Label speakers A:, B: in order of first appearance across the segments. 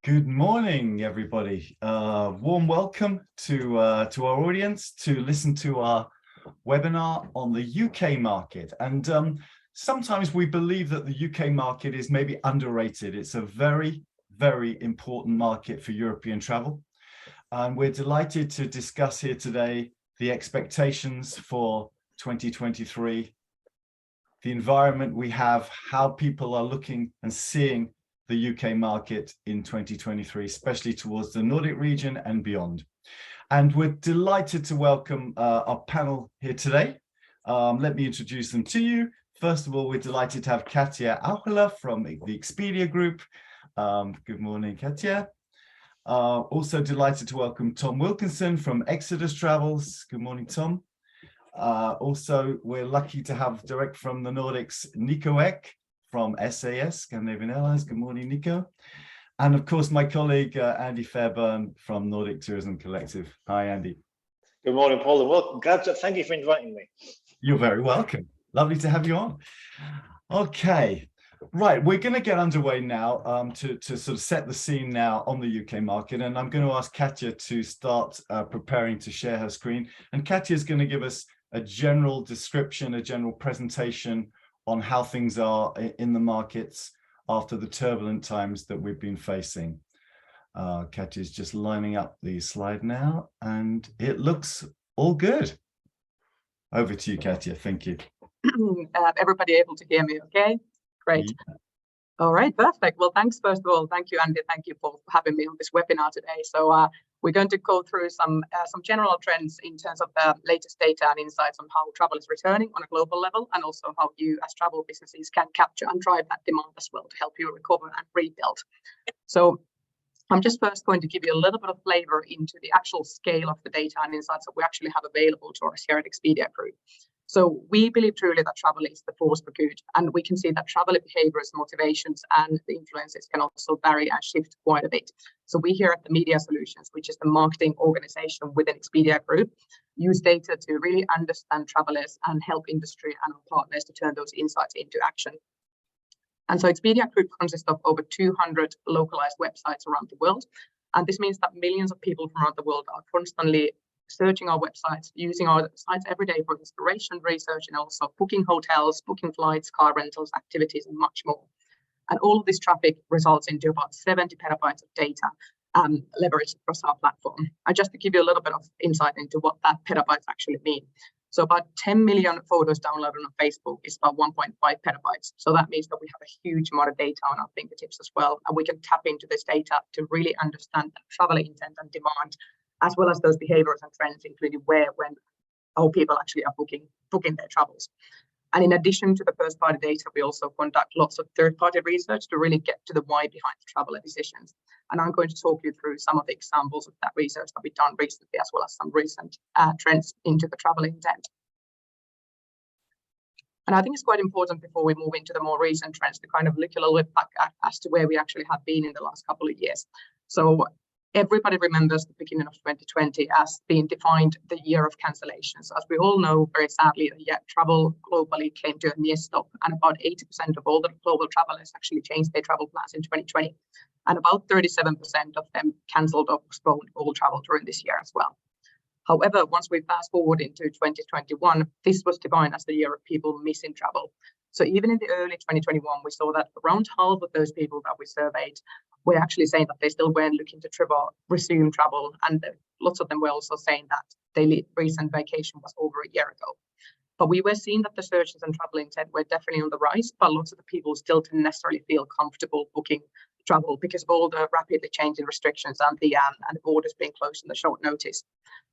A: Good morning, everybody. Warm welcome to our audience to listen to our webinar on the UK market. And sometimes we believe that the UK market is maybe underrated. It's a very, very important market for European travel. And we're delighted to discuss here today the expectations for 2023, the environment we have, how people are looking and seeing the UK market in 2023, especially towards the Nordic region and beyond. And we're delighted to welcome our panel here today. Let me introduce them to you. First of all, we're delighted to have Katja Auchela from the Expedia Group. Good morning, Katja. Also delighted to welcome Tom Wilkinson from Exodus Travels. Good morning, Tom. Also, we're lucky to have direct from the Nordics, Niko from SAS, Scandinavian Airlines. Good morning, Niko. And of course, my colleague, Andy Fairburn from Nordic Tourism Collective. Hi, Andy.
B: Good morning, Paul, and welcome. Thank you for inviting me.
A: You're very welcome. Lovely to have you on. Okay, right, we're going to get underway now to sort of set the scene now on the UK market. And I'm going to ask Katja to start preparing to share her screen. And Katja is going to give us a general description, a general presentation on how things are in the markets after the turbulent times that we've been facing. Katja is just lining up the slide now, and it looks all good. Over to you, Katja. Thank you.
C: Everybody able to hear me okay? Great. Yeah. All right, perfect. Well, thanks, first of all. Thank you, Andy. Thank you for having me on this webinar today. So we're going to go through some general trends in terms of the latest data and insights on how travel is returning on a global level, and also how you as travel businesses can capture and drive that demand as well to help you recover and rebuild. So I'm just first going to give you a little bit of flavor into the actual scale of the data and insights that we actually have available to us here at Expedia Group. So we believe truly that travel is the force for good, and we can see that traveler behaviors, motivations, and the influences can also vary and shift quite a bit. So we here at the Media Solutions, which is the marketing organization within Expedia Group, use data to really understand travelers and help industry and our partners to turn those insights into action. And so Expedia Group consists of over 200 localized websites around the world. And this means that millions of people from around the world are constantly searching our websites, using our sites every day for inspiration, research, and also booking hotels, booking flights, car rentals, activities, and much more. And all of this traffic results into about 70 petabytes of data leveraged across our platform. And just to give you a little bit of insight into what that petabytes actually mean. So about 10 million photos downloaded on Facebook is about 1.5 petabytes. So that means that we have a huge amount of data on our fingertips as well. And we can tap into this data to really understand traveler intent and demand, as well as those behaviors and trends, including where, when, how people actually are booking their travels. And in addition to the first-party data, we also conduct lots of third-party research to really get to the why behind the traveler decisions. And I'm going to talk you through some of the examples of that research that we've done recently, as well as some recent trends into the travel intent. And I think it's quite important before we move into the more recent trends to kind of look a little bit back as to where we actually have been in the last couple of years. So everybody remembers the beginning of 2020 as being defined the year of cancellations. As we all know, very sadly, travel globally came to a near stop, and about 80% of all the global travelers actually changed their travel plans in 2020. And about 37% of them cancelled or postponed all travel during this year as well. However, once we fast forward into 2021, this was defined as the year of people missing travel. So even in the early 2021, we saw that around half of those people that we surveyed were actually saying that they still weren't looking to resume travel. And lots of them were also saying that their recent vacation was over a year ago. But we were seeing that the searches and travel intent were definitely on the rise, but lots of the people still didn't necessarily feel comfortable booking travel because of all the rapidly changing restrictions and the borders being closed in the short notice.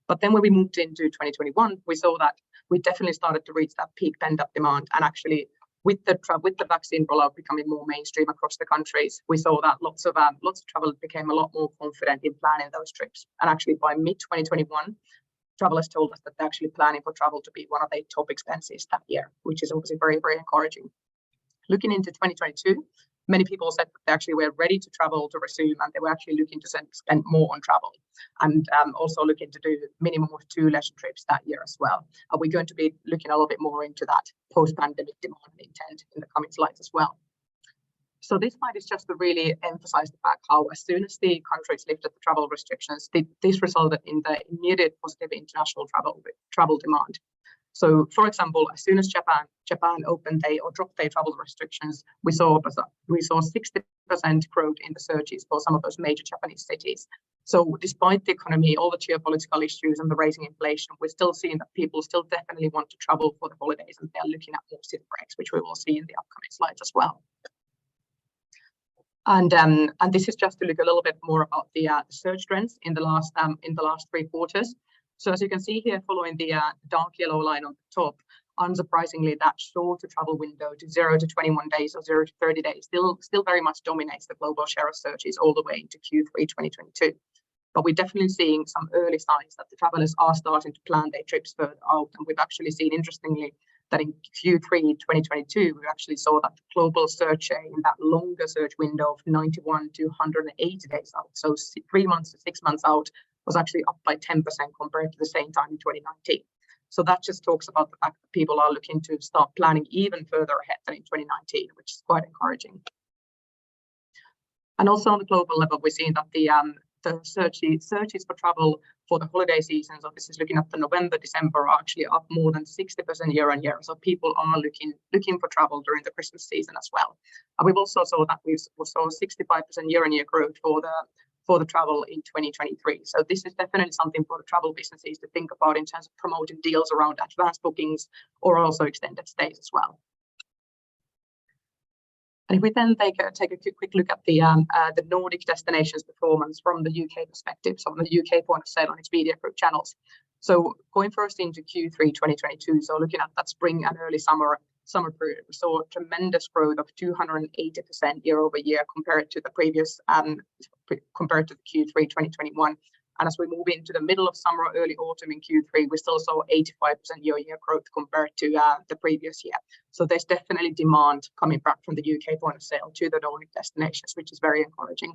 C: But then when we moved into 2021, we saw that we definitely started to reach that peak pent-up demand. And actually, with the vaccine rollout becoming more mainstream across the countries, we saw that lots of travelers became a lot more confident in planning those trips. And actually, by mid-2021, travelers told us that they're actually planning for travel to be one of their top expenses that year, which is obviously very, very encouraging. Looking into 2022, many people said that they actually were ready to travel to resume, and they were actually looking to spend more on travel, and also looking to do minimum of 2 leisure trips that year as well. And we're going to be looking a little bit more into that post-pandemic demand and intent in the coming slides as well. So this slide is just to really emphasize the fact how as soon as the countries lifted the travel restrictions, this resulted in the immediate positive international travel demand. So, for example, as soon as Japan opened or dropped their travel restrictions, we saw 60% growth in the searches for some of those major Japanese cities. So, despite the economy, all the geopolitical issues and the rising inflation, we're still seeing that people still definitely want to travel for the holidays, and they're looking at more city breaks, which we will see in the upcoming slides as well. And this is just to look a little bit more about the search trends in the last 3 quarters. So as you can see here, following the dark yellow line on the top, unsurprisingly, that shorter travel window to 0 to 21 days or 0 to 30 days still very much dominates the global share of searches all the way into Q3 2022. But we're definitely seeing some early signs that the travelers are starting to plan their trips further out. And we've actually seen, interestingly, that in Q3 2022, we actually saw that the global search share in that longer search window of 91 to 180 days out, so 3 months to 6 months out, was actually up by 10% compared to the same time in 2019. So that just talks about the fact that people are looking to start planning even further ahead than in 2019, which is quite encouraging. And also on the global level, we're seeing that the searches for travel for the holiday season, so this is looking at the November, December, are actually up more than 60% year on year. So people are looking for travel during the Christmas season as well. And we've also saw that we saw 65% year on year growth for the travel in 2023. So this is definitely something for the travel businesses to think about in terms of promoting deals around advanced bookings or also extended stays as well. And if we then take a quick look at the Nordic destinations performance from the UK perspective, so from the UK point of sale on Expedia Group channels. So going first into Q3 2022, so looking at that spring and early summer period, we saw tremendous growth of 280% year over year compared to the previous compared to the Q3 2021. And as we move into the middle of summer, early autumn in Q3, we still saw 85% year-on-year growth compared to the previous year. So there's definitely demand coming back from the UK point of sale to the Nordic destinations, which is very encouraging.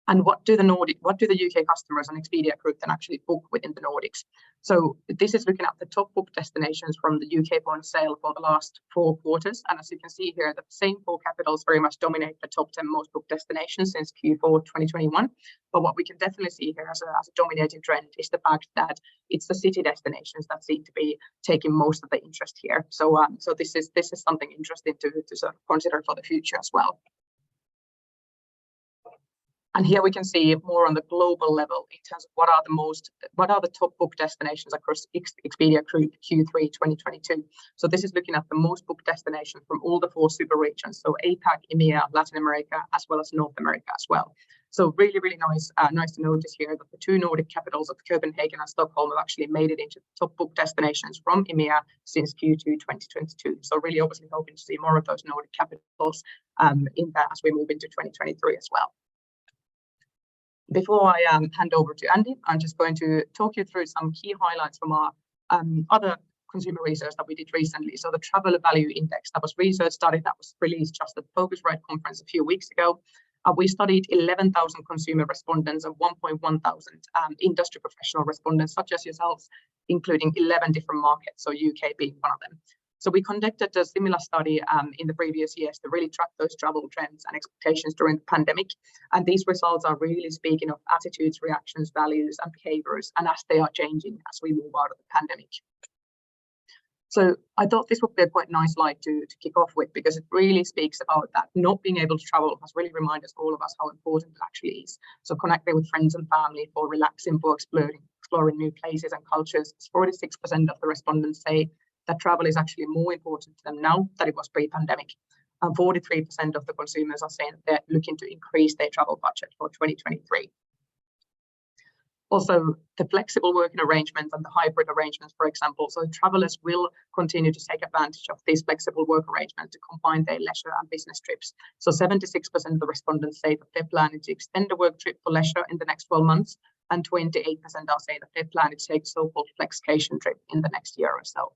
C: And what do the UK customers on Expedia Group then actually book within the Nordics? So this is looking at the top book destinations from the UK point of sale for the last 4 quarters. And as you can see here, the same 4 capitals very much dominate the top 10 most booked destinations since Q4 2021. But what we can definitely see here as a dominating trend is the fact that it's the city destinations that seem to be taking most of the interest here. So this is something interesting to sort of consider for the future as well. And here we can see more on the global level in terms of what are the top booked destinations across Expedia Group Q3 2022. So this is looking at the most booked destinations from all the 4 super regions, so APAC, EMEA, Latin America, as well as North America as well. So really, really nice to notice here that the 2 Nordic capitals of Copenhagen and Stockholm have actually made it into the top booked destinations from EMEA since Q2 2022. So really obviously hoping to see more of those Nordic capitals in that as we move into 2023 as well. Before I hand over to Andy, I'm just going to talk you through some key highlights from our other consumer research that we did recently. So the Travel Value Index, that was research study that was released just at the Focusrite conference a few weeks ago. We studied 11,000 consumer respondents and 1,100 industry professional respondents, such as yourselves, including 11 different markets, so UK being one of them. So we conducted a similar study in the previous years to really track those travel trends and expectations during the pandemic. And these results are really speaking of attitudes, reactions, values, and behaviors, and as they are changing as we move out of the pandemic. So I thought this would be a quite nice slide to kick off with, because it really speaks about that not being able to travel has really reminded all of us how important it actually is. So connecting with friends and family, for relaxing, for exploring new places and cultures. 46% of the respondents say that travel is actually more important to them now than it was pre-pandemic. And 43% of the consumers are saying that they're looking to increase their travel budget for 2023. Also, the flexible working arrangements and the hybrid arrangements, for example, so travelers will continue to take advantage of these flexible work arrangements to combine their leisure and business trips. So 76% of the respondents say that they're planning to extend a work trip for leisure in the next 12 months, and 28% are saying that they're planning to take a so-called flexcation trip in the next year or so.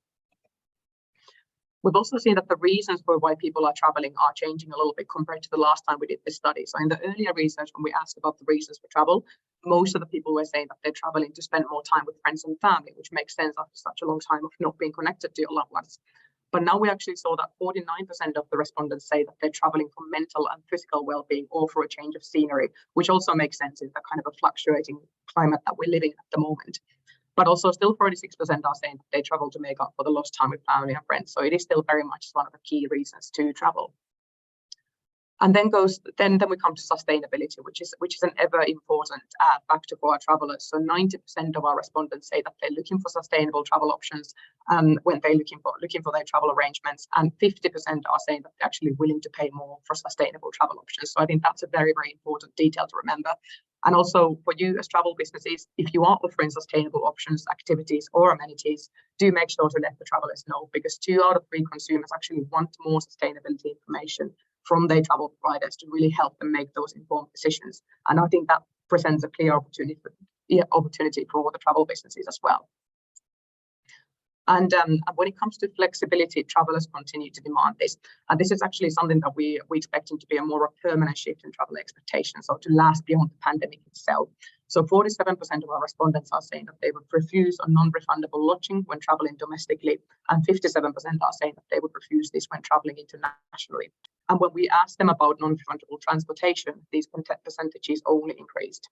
C: We've also seen that the reasons for why people are traveling are changing a little bit compared to the last time we did this study. So in the earlier research, when we asked about the reasons for travel, most of the people were saying that they're traveling to spend more time with friends and family, which makes sense after such a long time of not being connected to your loved ones. But now we actually saw that 49% of the respondents say that they're traveling for mental and physical well-being or for a change of scenery, which also makes sense in the kind of a fluctuating climate that we're living at the moment. But also still 46% are saying that they travel to make up for the lost time with family and friends. So it is still very much one of the key reasons to travel. And then we come to sustainability, which is an ever important factor for our travelers. So 90% of our respondents say that they're looking for sustainable travel options when they're looking for their travel arrangements, and 50% are saying that they're actually willing to pay more for sustainable travel options. So I think that's a very, very important detail to remember. And also for you as travel businesses, if you are offering sustainable options, activities or amenities, do make sure to let the travelers know, because 2 out of 3 consumers actually want more sustainability information from their travel providers to really help them make those informed decisions. And I think that presents a clear opportunity for all the travel businesses as well. And when it comes to flexibility, travelers continue to demand this. And this is actually something that we're expecting to be a more permanent shift in travel expectations, so to last beyond the pandemic itself. So 47% of our respondents are saying that they would refuse a non-refundable lodging when traveling domestically, and 57% are saying that they would refuse this when traveling internationally. And when we asked them about non-refundable transportation, these percentages only increased.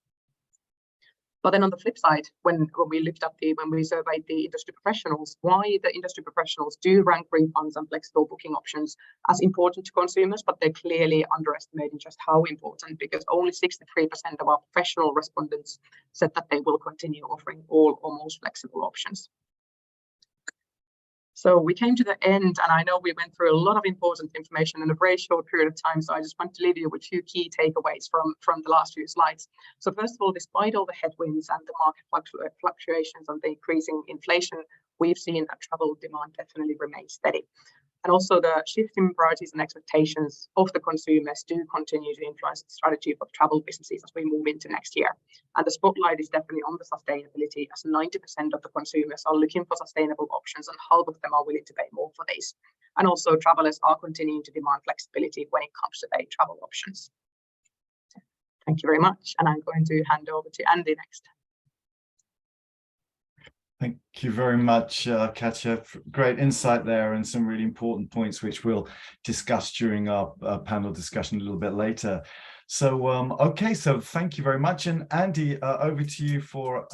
C: But then on the flip side, when we surveyed the industry professionals, why the industry professionals do rank refunds and flexible booking options as important to consumers, but they're clearly underestimating just how important, because only 63% of our professional respondents said that they will continue offering all or most flexible options. So we came to the end, and I know we went through a lot of important information in a very short period of time. So I just want to leave you with 2 key takeaways from the last few slides. So first of all, despite all the headwinds and the market fluctuations and the increasing inflation, we've seen that travel demand definitely remains steady. And also the shift in priorities and expectations of the consumers do continue to influence the strategy of travel businesses as we move into next year. And the spotlight is definitely on the sustainability, as 90% of the consumers are looking for sustainable options and half of them are willing to pay more for these. And also travelers are continuing to demand flexibility when it comes to their travel options. Thank you very much. And I'm going to hand over to Andy next.
A: Thank you very much, Katja. Great insight there and some really important points which we'll discuss during our panel discussion a little bit later. So, okay, so thank you very much. And Andy, over to you for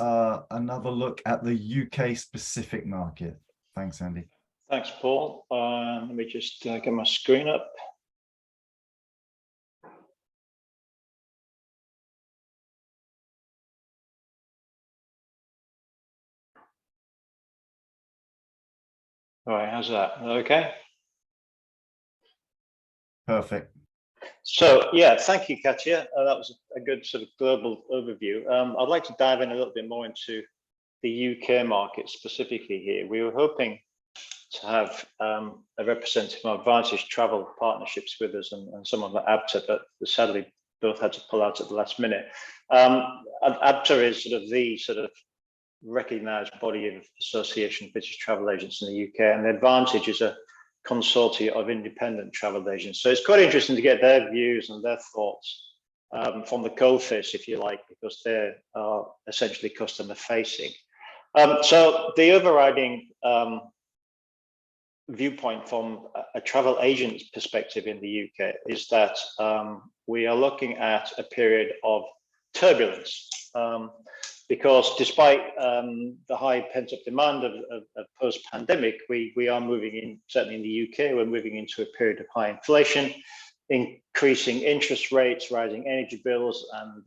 A: another look at the UK specific market. Thanks, Andy.
B: Thanks, Paul. Let me just get my screen up. All right, how's that? Okay.
A: Perfect.
B: So yeah, thank you, Katja. That was a good sort of global overview. I'd like to dive in a little bit more into the UK market specifically here. We were hoping to have a representative of Advantage Travel Partnerships with us and someone at ABTA, but sadly both had to pull out at the last minute. ABTA is sort of recognised body of Association of British Travel Agents in the UK, and the Advantage is a consortium of independent travel agents. So it's quite interesting to get their views and their thoughts from the coalface, if you like, because they are essentially customer facing. So the overriding viewpoint from a travel agent's perspective in the UK is that we are looking at a period of turbulence. Because despite the high pent-up demand of post-pandemic, we are moving in, certainly in the UK, we're moving into a period of high inflation, increasing interest rates, rising energy bills, and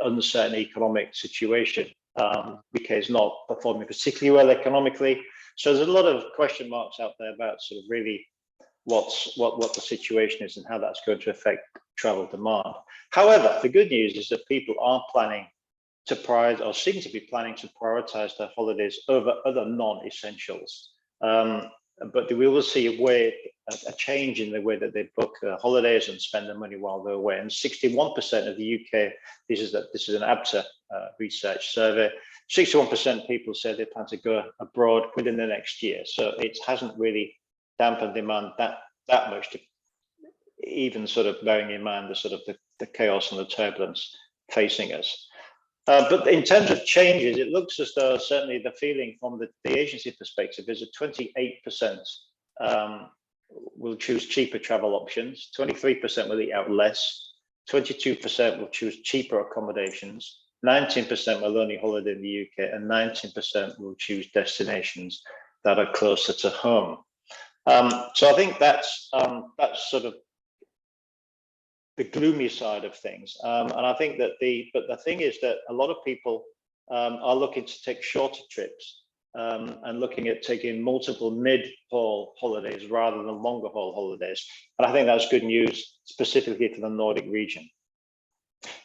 B: uncertain economic situation. UK is not performing particularly well economically. So there's a lot of question marks out there about sort of really what the situation is and how that's going to affect travel demand. However, the good news is that people are planning to prioritize, or seem to be planning to prioritize their holidays over other non-essentials. But we will see a change in the way that they book holidays and spend their money while they're away. And 61% of the UK, this is an ABTA research survey, 61% people say they plan to go abroad within the next year. So it hasn't really dampened demand that much, even sort of bearing in mind the chaos and the turbulence facing us. But in terms of changes, it looks as though certainly the feeling from the agency perspective is that 28% will choose cheaper travel options, 23% will eat out less, 22% will choose cheaper accommodations, 19% will only holiday in the UK, and 19% will choose destinations that are closer to home. So I think that's sort of the gloomy side of things, and I think that the thing is that a lot of people are looking to take shorter trips and looking at taking multiple mid-haul holidays rather than longer haul holidays, and I think that's good news specifically for the Nordic region.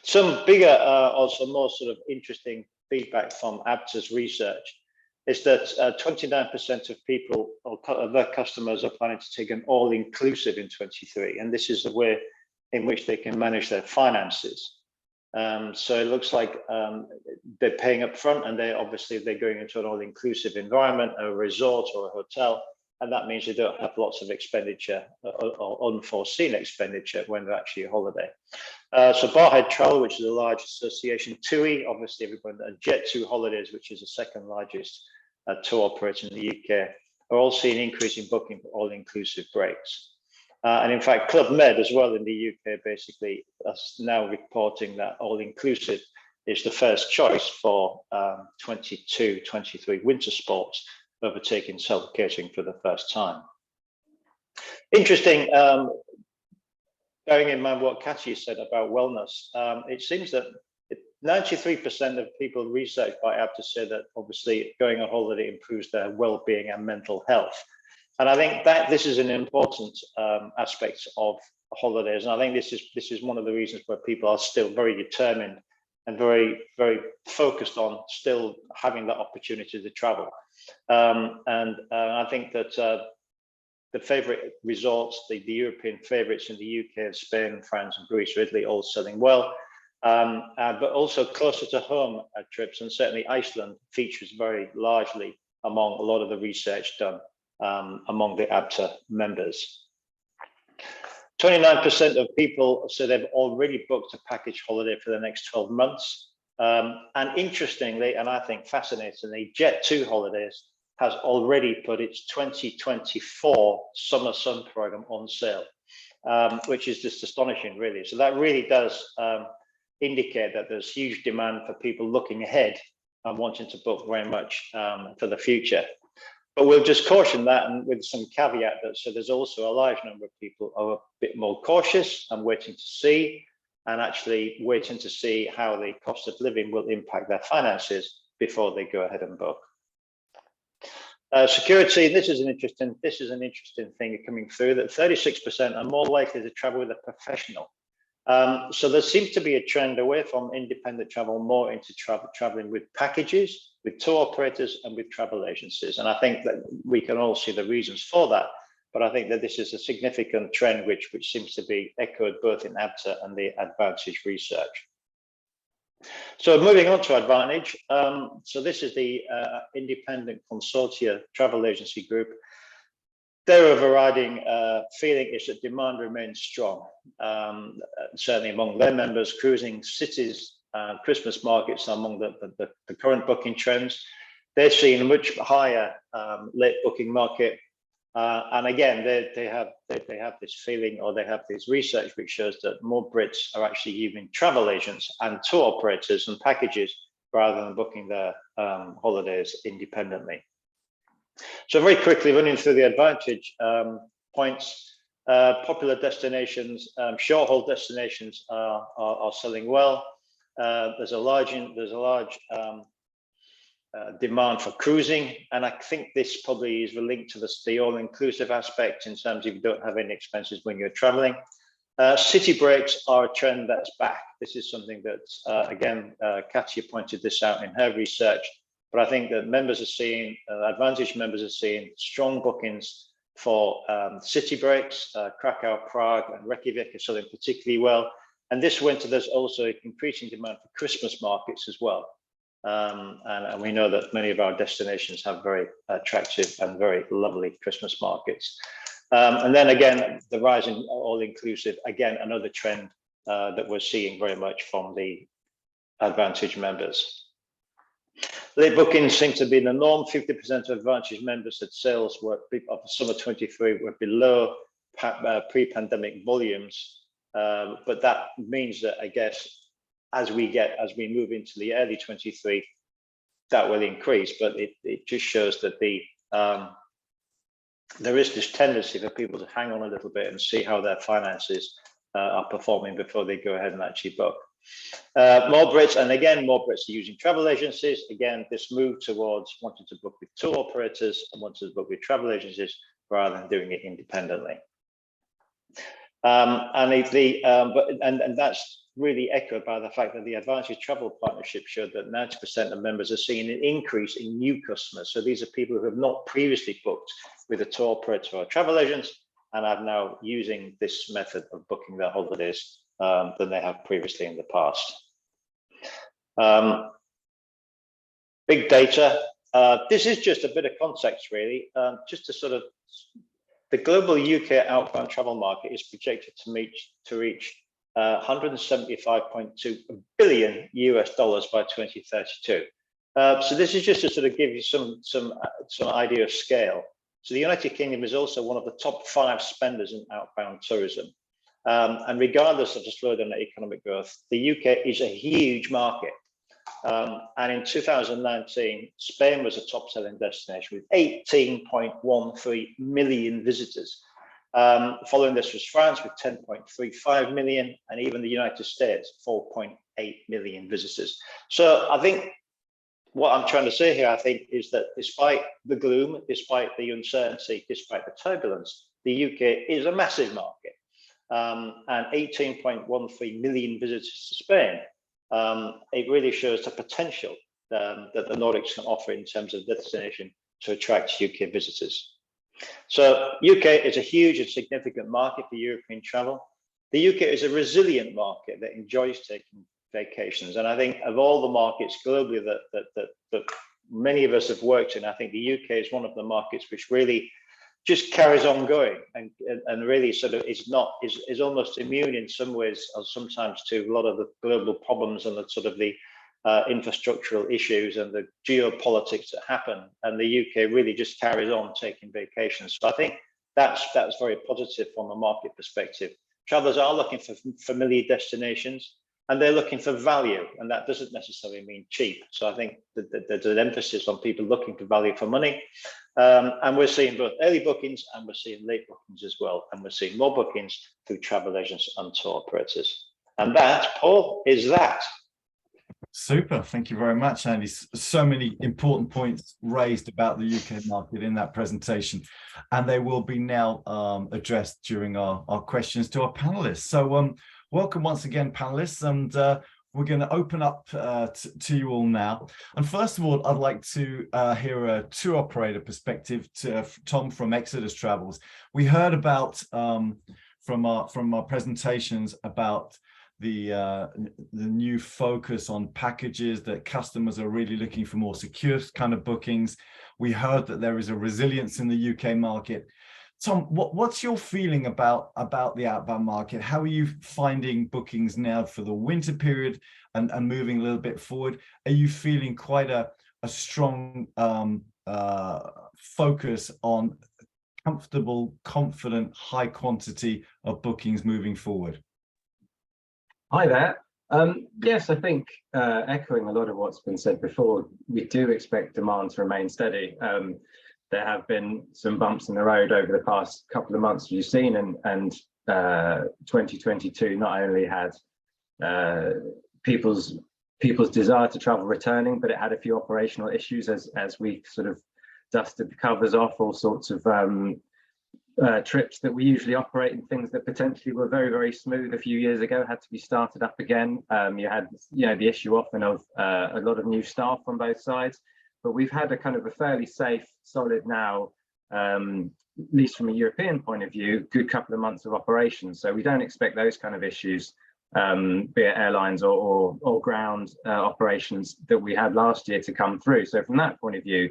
B: Some bigger, also more sort of interesting feedback from ABTA's research is that 29% of people or of their customers are planning to take an all-inclusive in 23, and this is the way in which they can manage their finances. So it looks like they're paying up front, and they're going into an all-inclusive environment, a resort or a hotel, and that means they don't have lots of expenditure or unforeseen expenditure when they're actually on holiday. So Barhead Travel, which is a large association, TUI, obviously everyone, and Jet2 Holidays, which is the second largest tour operator in the UK, are all seeing an increase in booking for all-inclusive breaks. And in fact, Club Med as well in the UK basically is now reporting that all-inclusive is the first choice for 22-23 winter sports, overtaking self-catering for the first time. Interesting, bearing in mind what Kachi said about wellness, it seems that 93% of people researched by ABTA say that obviously going on holiday improves their well-being and mental health. And I think that this is an important aspect of holidays. And I think this is one of the reasons where people are still very determined and very, very focused on still having that opportunity to travel. And I think that the favorite resorts, the European favorites in the UK, Spain, France, and Greece, Italy, all selling well. But also closer to home trips, and certainly Iceland features very largely among a lot of the research done among the ABTA members. 29% of people say they've already booked a package holiday for the next 12 months. And interestingly, and I think fascinatingly, Jet2 Holidays has already put its 2024 summer sun program on sale, which is just astonishing, really. So that really does indicate that there's huge demand for people looking ahead and wanting to book very much for the future. But we'll just caution that, and with some caveat that so there's also a large number of people who are a bit more cautious and waiting to see, and actually waiting to see how the cost of living will impact their finances before they go ahead and book. Security, this is an interesting thing coming through, that 36% are more likely to travel with a professional. So there seems to be a trend away from independent travel, more into traveling with packages, with tour operators, and with travel agencies. And I think that we can all see the reasons for that. But I think that this is a significant trend which seems to be echoed both in ABTA and the Advantage research. So moving on to Advantage. So this is the independent consortia travel agency group. Their overriding feeling is that demand remains strong, certainly among their members. Cruising, cities, Christmas markets are among the current booking trends. They're seeing a much higher late booking market, and again, they have this feeling, or they have this research which shows that more Brits are actually using travel agents and tour operators and packages rather than booking their holidays independently. So very quickly running through the Advantage points, popular destinations, short-haul destinations are selling well. There's a large demand for cruising, and I think this probably is linked to the all-inclusive aspect in terms of you don't have any expenses when you're traveling. City breaks are a trend that's back. This is something that, again, Katia pointed this out in her research. But I think that members are seeing, Advantage members are seeing strong bookings for city breaks. Krakow, Prague, and Reykjavik are selling particularly well. And this winter, there's also increasing demand for Christmas markets as well. And we know that many of our destinations have very attractive and very lovely Christmas markets. And then again, the rise in all-inclusive, again, another trend that we're seeing very much from the Advantage members. Late bookings seem to be the norm. 50% of Advantage members said sales were of summer 23 were below pre-pandemic volumes, but that means that, I guess, as we move into the early 23, that will increase. But it just shows that there is this tendency for people to hang on a little bit and see how their finances are performing before they go ahead and actually book. More Brits, and again, more Brits are using travel agencies. Again, this move towards wanting to book with tour operators and wanting to book with travel agencies rather than doing it independently. And that's really echoed by the fact that the Advantage Travel Partnership showed that 90% of members are seeing an increase in new customers. So these are people who have not previously booked with a tour operator or travel agent and are now using this method of booking their holidays than they have previously in the past. Big data. This is just a bit of context, really, just to sort of, the global UK outbound travel market is projected to reach $175.2 billion US by 2032. So this is just to sort of give you some idea of scale. So the United Kingdom is also one of the top 5 spenders in outbound tourism. And regardless of the slowdown in economic growth, the UK is a huge market. And in 2019, Spain was a top-selling destination with 18.13 million visitors. Following this was France with 10.35 million, and even the United States, 4.8 million visitors. So I think what I'm trying to say here, I think, is that despite the gloom, despite the uncertainty, despite the turbulence, the UK is a massive market. And 18.13 million visitors to Spain, it really shows the potential that the Nordics can offer in terms of destination to attract UK visitors. So UK is a huge and significant market for European travel. The UK is a resilient market that enjoys taking vacations. And I think of all the markets globally that many of us have worked in, I think the UK is one of the markets which really just carries on going and really sort of is almost immune in some ways or sometimes to a lot of the global problems and the sort of the infrastructural issues and the geopolitics that happen, and the UK really just carries on taking vacations. So I think that's very positive from a market perspective. Travelers are looking for familiar destinations and they're looking for value, and that doesn't necessarily mean cheap. So I think that there's an emphasis on people looking for value for money. And we're seeing both early bookings and we're seeing late bookings as well. And we're seeing more bookings through travel agents and tour operators. And that, Paul, is that.
A: Super. Thank you very much, Andy. So many important points raised about the UK market in that presentation, and they will be now addressed during our questions to our panelists. So welcome once again, panelists, and we're going to open up to you all now. And first of all, I'd like to hear a tour operator perspective to Tom from Exodus Travels. We heard about from our presentations about the new focus on packages, that customers are really looking for more secure kind of bookings. We heard that there is a resilience in the UK market. Tom, what's your feeling about the outbound market? How are you finding bookings now for the winter period and moving a little bit forward? Are you feeling quite a strong focus on comfortable, confident, high quantity of bookings moving forward?
D: Hi there. Yes, I think echoing a lot of what's been said before, we do expect demand to remain steady. There have been some bumps in the road over the past couple of months you've seen, and 2022 not only had people's desire to travel returning, but it had a few operational issues as we sort of dusted the covers off. All sorts of trips that we usually operate and things that potentially were very, very smooth a few years ago had to be started up again. You had, the issue often of a lot of new staff on both sides, but we've had a kind of a fairly safe, solid now, at least from a European point of view, good couple of months of operations. So we don't expect those kind of issues, be it airlines or ground operations that we had last year to come through. So from that point of view,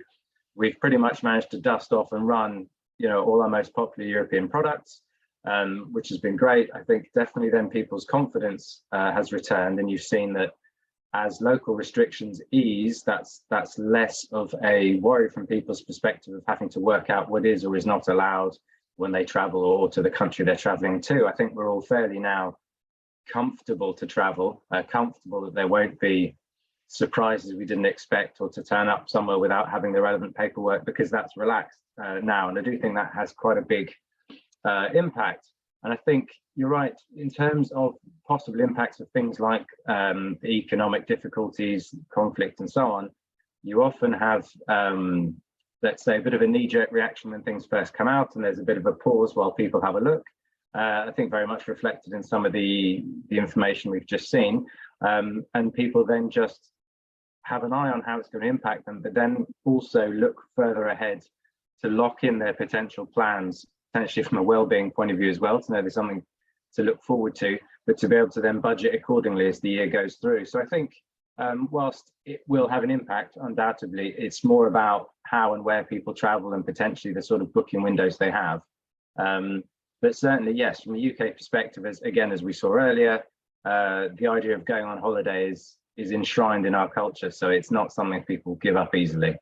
D: we've pretty much managed to dust off and run all our most popular European products, which has been great. I think definitely then people's confidence has returned, and you've seen that as local restrictions ease, that's less of a worry from people's perspective of having to work out what is or is not allowed when they travel or to the country they're traveling to. I think we're all fairly now comfortable to travel, comfortable that there won't be surprises we didn't expect, or to turn up somewhere without having the relevant paperwork, because that's relaxed now. And I do think that has quite a big impact. And I think you're right in terms of possible impacts of things like the economic difficulties, conflict, and so on. You often have, let's say, a bit of a knee-jerk reaction when things first come out, and there's a bit of a pause while people have a look. I think very much reflected in some of the information we've just seen, and people then just have an eye on how it's going to impact them, but then also look further ahead to lock in their potential plans, potentially from a well-being point of view as well, to know there's something to look forward to, but to be able to then budget accordingly as the year goes through. So I think whilst it will have an impact, undoubtedly, it's more about how and where people travel and potentially the sort of booking windows they have. But certainly, yes, from a UK perspective, as we saw earlier, the idea of going on holiday is enshrined in our culture, so it's not something people give up easily.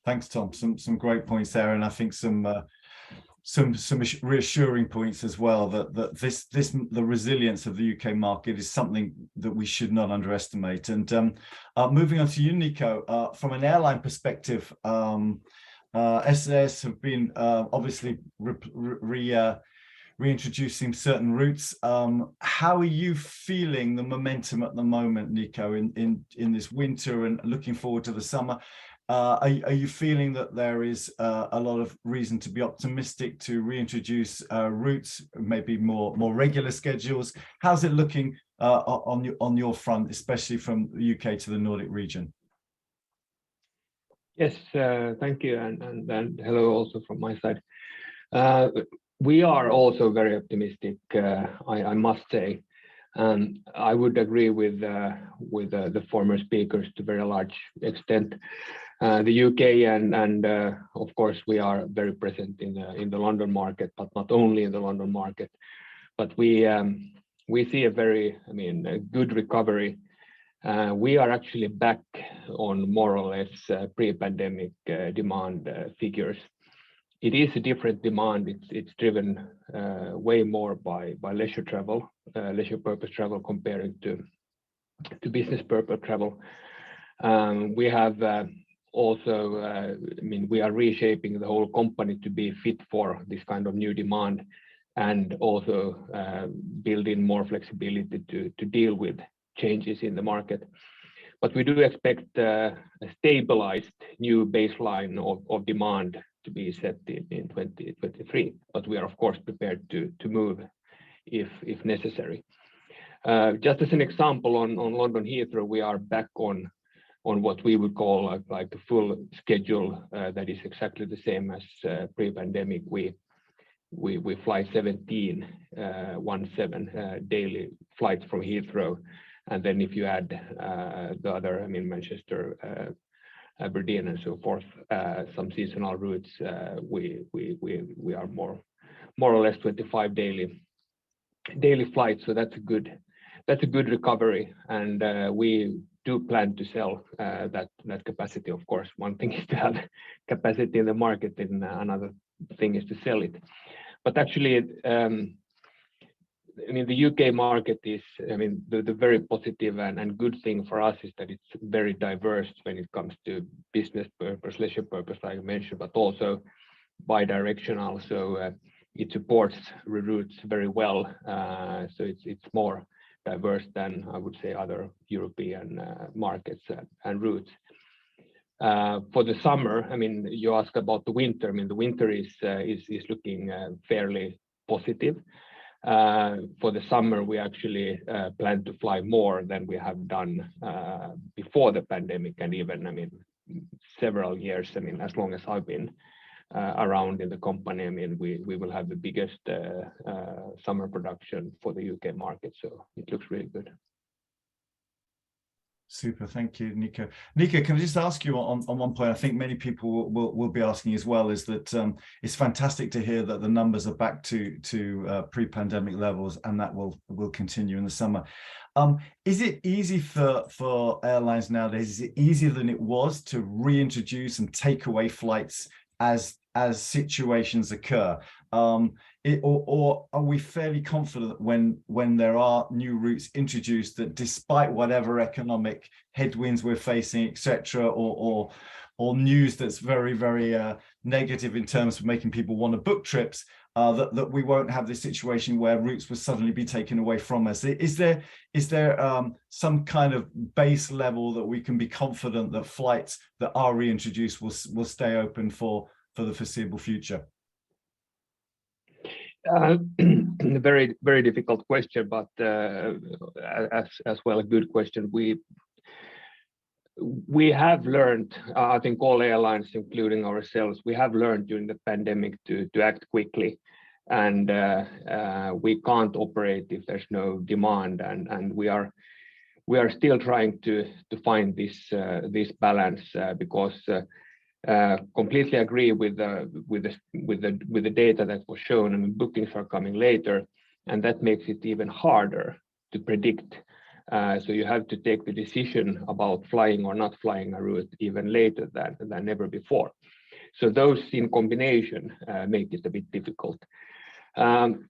A: Thanks, Tom. Some great points there, and I think some reassuring points as well. That the resilience of the UK market is something that we should not underestimate. And moving on to you, Niko, from an airline perspective, SAS have been obviously reintroducing certain routes. How are you feeling the momentum at the moment, Niko, in this winter and looking forward to the summer? Are you feeling that there is a lot of reason to be optimistic to reintroduce routes, maybe more regular schedules? How's it looking on your front, especially from the UK to the Nordic region?
E: Yes, thank you, and hello also from my side. We are also very optimistic, I must say. I would agree with the former speakers to a very large extent. The UK and of course we are very present in the London market, but not only in the London market. But we see a very, a good recovery. We are actually back on more or less pre-pandemic demand figures. It is a different demand. It's driven way more by leisure travel, leisure purpose travel comparing to business purpose travel. We have also, we are reshaping the whole company to be fit for this kind of new demand, and also build in more flexibility to deal with changes in the market. But we do expect a stabilized new baseline of demand to be set in 2023, but we are of course prepared to move if necessary. Just as an example, on London Heathrow, we are back on what we would call like a full schedule that is exactly the same as pre-pandemic. We fly 17 daily flights from Heathrow, and then if you add the other, Manchester, Aberdeen, and so forth, some seasonal routes, we are more or less 25 daily flights. So that's a good recovery, and we do plan to sell that capacity. Of course, one thing is to have capacity in the market, and another thing is to sell it. But actually, the UK market is, the very positive and good thing for us is that it's very diverse when it comes to business purpose, leisure purpose, like I mentioned, but also bi-directional. So it supports routes very well. So it's more diverse than, I would say, other European markets and routes. For the summer, you ask about the winter. The winter is looking fairly positive. For the summer, we actually plan to fly more than we have done before the pandemic, and even several years. As long as I've been around in the company, we will have the biggest summer production for the UK market, so it looks really good.
A: Super, thank you, Niko. Niko, can I just ask you on one point? I think many people will be asking as well. Is that it's fantastic to hear that the numbers are back to pre-pandemic levels, and that will continue in the summer. Is it easy for airlines nowadays? Is it easier than it was to reintroduce and take away flights as situations occur? Or are we fairly confident when there are new routes introduced that, despite whatever economic headwinds we're facing, etc., or news that's very, very negative in terms of making people want to book trips, that we won't have this situation where routes will suddenly be taken away from us? Is there some kind of base level that we can be confident that flights that are reintroduced will stay open for the foreseeable future?
E: Very, very difficult question, but as well a good question. We have learned, I think all airlines, including ourselves, we have learned during the pandemic to act quickly, and we can't operate if there's no demand, and we are still trying to find this balance, because completely agree with the data that was shown. I mean, bookings are coming later, and that makes it even harder to predict. So you have to take the decision about flying or not flying a route even later than ever before. So those in combination make it a bit difficult. Then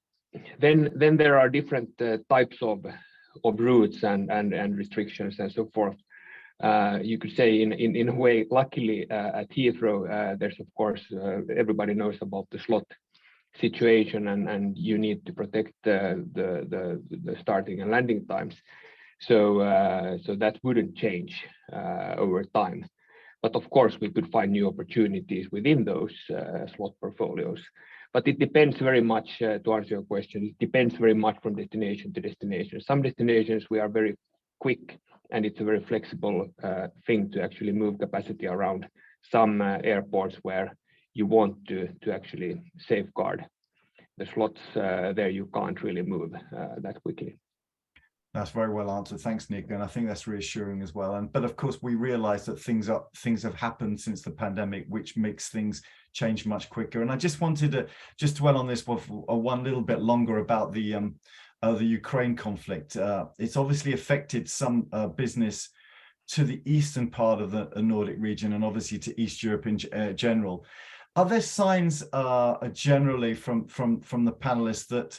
E: there are different types of routes and restrictions and so forth. You could say in a way, luckily at Heathrow, there's of course, everybody knows about the slot situation, and you need to protect the starting and landing times. So that wouldn't change over time. But of course, we could find new opportunities within those slot portfolios. But it depends very much, to answer your question, it depends very much from destination to destination. Some destinations we are very quick, and it's a very flexible thing to actually move capacity around. Some airports where you want to actually safeguard the slots, there you can't really move that quickly.
A: That's very well answered. Thanks, Nick. And I think that's reassuring as well. But of course, we realize that things have happened since the pandemic, which makes things change much quicker. And I just wanted to just dwell on this one little bit longer about the Ukraine conflict. It's obviously affected some business to the eastern part of the Nordic region, and obviously to East Europe in general. Are there signs generally from the panelists that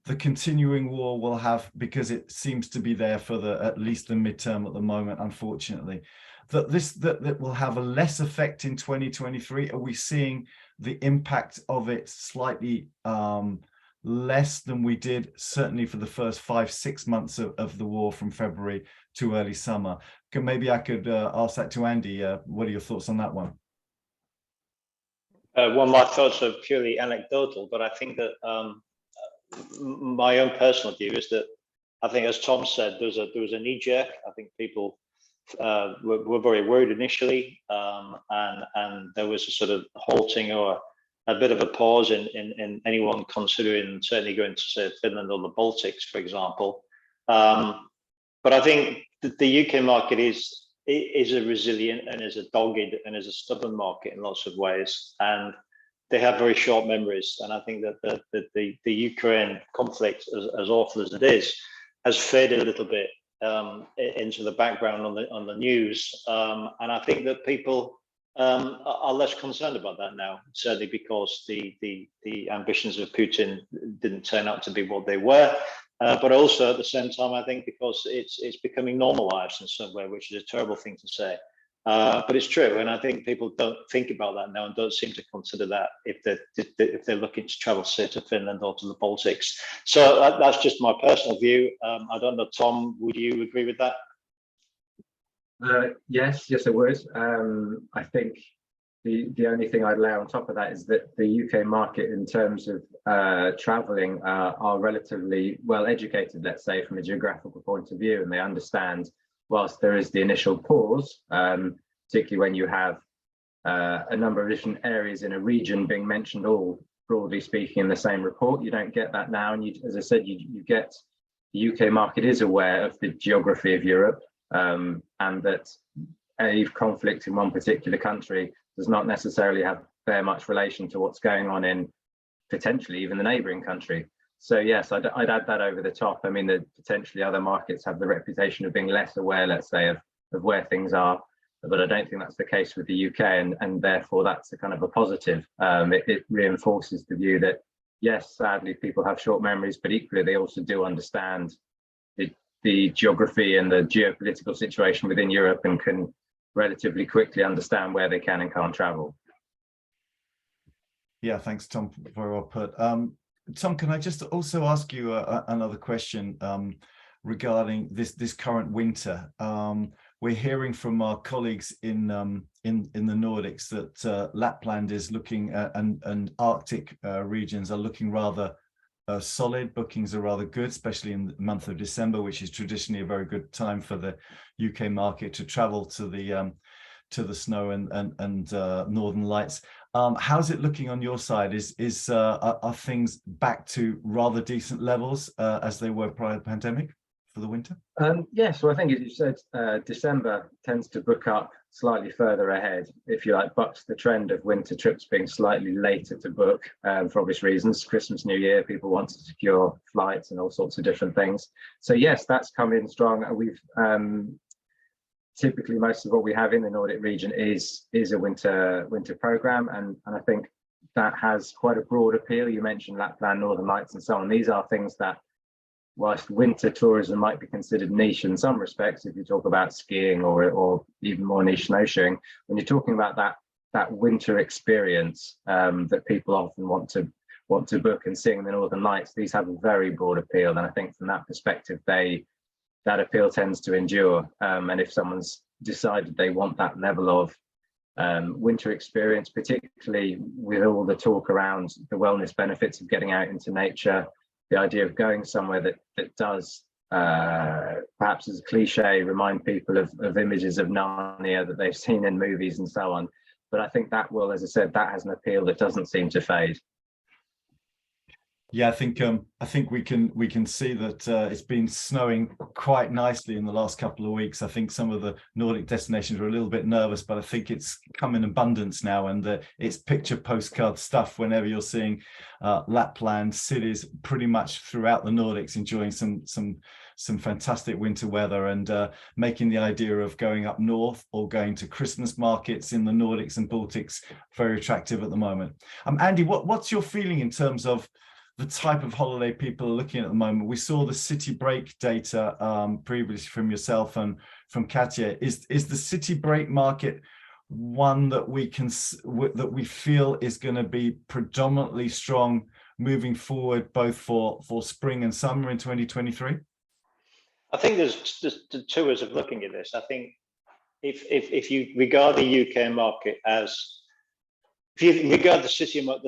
A: the continuing war will have, because it seems to be there for at least the midterm at the moment, unfortunately, that will have a less effect in 2023? Are we seeing the impact of it slightly less than we did, certainly for the first 5-6 months of the war, from February to early summer? Maybe I could ask that to Andy. What are your thoughts on that one?
B: Well, my thoughts are purely anecdotal, but I think that my own personal view is that I think, as Tom said, there was a knee jerk. I think people were very worried initially, and there was a sort of halting or a bit of a pause in anyone considering certainly going to, say, Finland or the Baltics, for example. But I think that the UK market is a resilient and is a dogged and is a stubborn market in lots of ways, and they have very short memories. And I think that the Ukraine conflict, as awful as it is, has faded a little bit into the background on the news, and I think that people are less concerned about that now, certainly because the ambitions of Putin didn't turn out to be what they were, but also at the same time, I think because it's becoming normalized in some way, which is a terrible thing to say, but it's true. And I think people don't think about that now and don't seem to consider that if they're looking to travel, say, to Finland or to the Baltics. So that's just my personal view. I don't know, Tom, would you agree with that?
D: Yes, I would. I think the only thing I'd lay on top of that is that the UK market, in terms of travelling, are relatively well educated, let's say, from a geographical point of view, and they understand, whilst there is the initial pause, particularly when you have a number of different areas in a region being mentioned, all broadly speaking, in the same report. You don't get that now, and as I said, you get the UK market is aware of the geography of Europe. and that a conflict in one particular country does not necessarily have very much relation to what's going on in potentially even the neighbouring country. So yes, I'd add that over the top. I mean, that potentially other markets have the reputation of being less aware, let's say, of where things are, but I don't think that's the case with the UK, and therefore that's a kind of a positive. It reinforces the view that yes, sadly, people have short memories, but equally they also do understand the geography and the geopolitical situation within Europe and can relatively quickly understand where they can and can't travel.
A: Yeah, thanks, Tom. Very well put. Tom, can I just also ask you another question regarding this current winter? We're hearing from our colleagues in the Nordics that Lapland is looking and Arctic regions are looking rather solid. Bookings are rather good, especially in the month of December, which is traditionally a very good time for the UK market to travel to the snow and northern lights. How's it looking on your side? Are things back to rather decent levels as they were prior to the pandemic for the winter?
D: Yes, well, I think as you said, December tends to book up slightly further ahead, if you like, bucks the trend of winter trips being slightly later to book for obvious reasons. Christmas, New Year, people want to secure flights and all sorts of different things. So yes, that's come in strong. We've typically most of what we have in the Nordic region is a winter program, and I think that has quite a broad appeal. You mentioned Lapland, Northern Lights and so on. These are things that, whilst winter tourism might be considered niche in some respects, if you talk about skiing or even more niche snowshoeing, when you're talking about that winter experience that people often want to book and seeing the Northern Lights, these have a very broad appeal, and I think from that perspective that appeal tends to endure. And if someone's decided they want that level of winter experience, particularly with all the talk around the wellness benefits of getting out into nature, the idea of going somewhere that does, perhaps as a cliche, remind people of images of Narnia that they've seen in movies and so on. But I think that will, as I said, that has an appeal that doesn't seem to fade.
A: Yeah, I think we can see that it's been snowing quite nicely in the last couple of weeks. I think some of the Nordic destinations were a little bit nervous, but I think it's come in abundance now, and it's picture postcard stuff whenever you're seeing Lapland cities pretty much throughout the Nordics enjoying some fantastic winter weather, and making the idea of going up north or going to Christmas markets in the Nordics and Baltics very attractive at the moment. Andy, what's your feeling in terms of the type of holiday people are looking at the moment? We saw the city break data previously from yourself and from Katja. Is the city break market one that we feel is going to be predominantly strong moving forward, both for spring and summer in 2023?
B: I think there's two ways of looking at this. I think if you regard the UK market as, if you regard the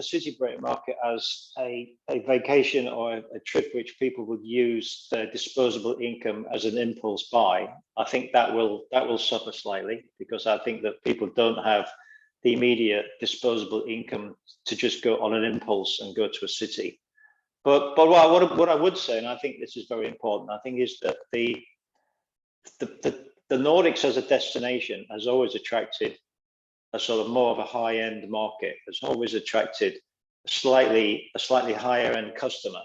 B: city break market as a vacation or a trip which people would use their disposable income as an impulse buy, I think that will suffer slightly, because I think that people don't have the immediate disposable income to just go on an impulse and go to a city. But what I would say, and I think this is very important, I think is that the Nordics as a destination has always attracted a sort of more of a high-end market, has always attracted a slightly higher end customer.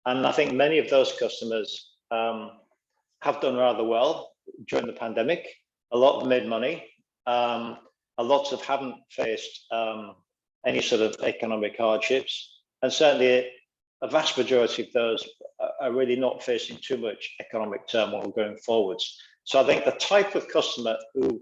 B: And I think many of those customers have done rather well during the pandemic. A lot have made money. A lot of haven't faced any sort of economic hardships. And certainly a vast majority of those are really not facing too much economic turmoil going forwards. So I think the type of customer who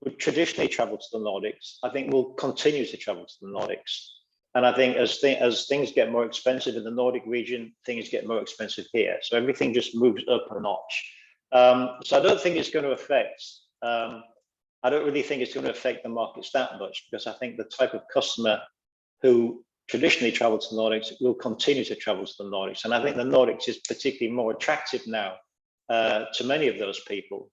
B: would traditionally travel to the Nordics, I think will continue to travel to the Nordics. And I think as things get more expensive in the Nordic region, things get more expensive here. So everything just moves up a notch. So I don't think it's going to affect, I don't really think it's going to affect the markets that much, because I think the type of customer who traditionally travel to the Nordics will continue to travel to the Nordics. And I think the Nordics is particularly more attractive now to many of those people,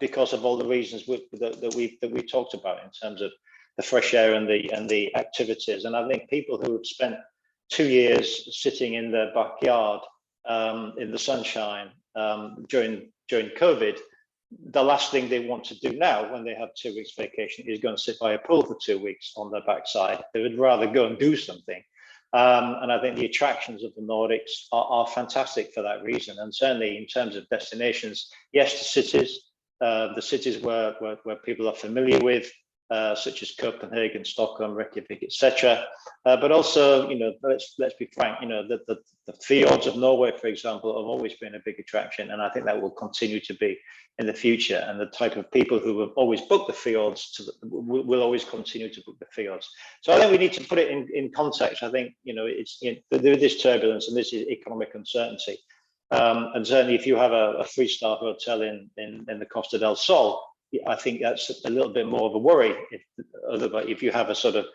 B: because of all the reasons that we talked about in terms of the fresh air and the activities. And I think people who have spent 2 years sitting in their backyard in the sunshine during COVID the last thing they want to do now when they have 2 weeks vacation is go and sit by a pool for 2 weeks on their backside. They would rather go and do something. And I think the attractions of the Nordics are fantastic for that reason. And certainly in terms of destinations, yes, the cities where people are familiar with, such as Copenhagen, Stockholm, Reykjavik, etc. But also, you know, let's be frank, you know, the fjords of Norway, for example, have always been a big attraction, and I think that will continue to be in the future. And the type of people who have always booked the fjords will always continue to book the fjords. So I think we need to put it in context. I think, you know, it's, you know, there is this turbulence and this is economic uncertainty. And certainly, if you have a 3-star hotel in the Costa del Sol, I think that's a little bit more of a worry. If you have a sort of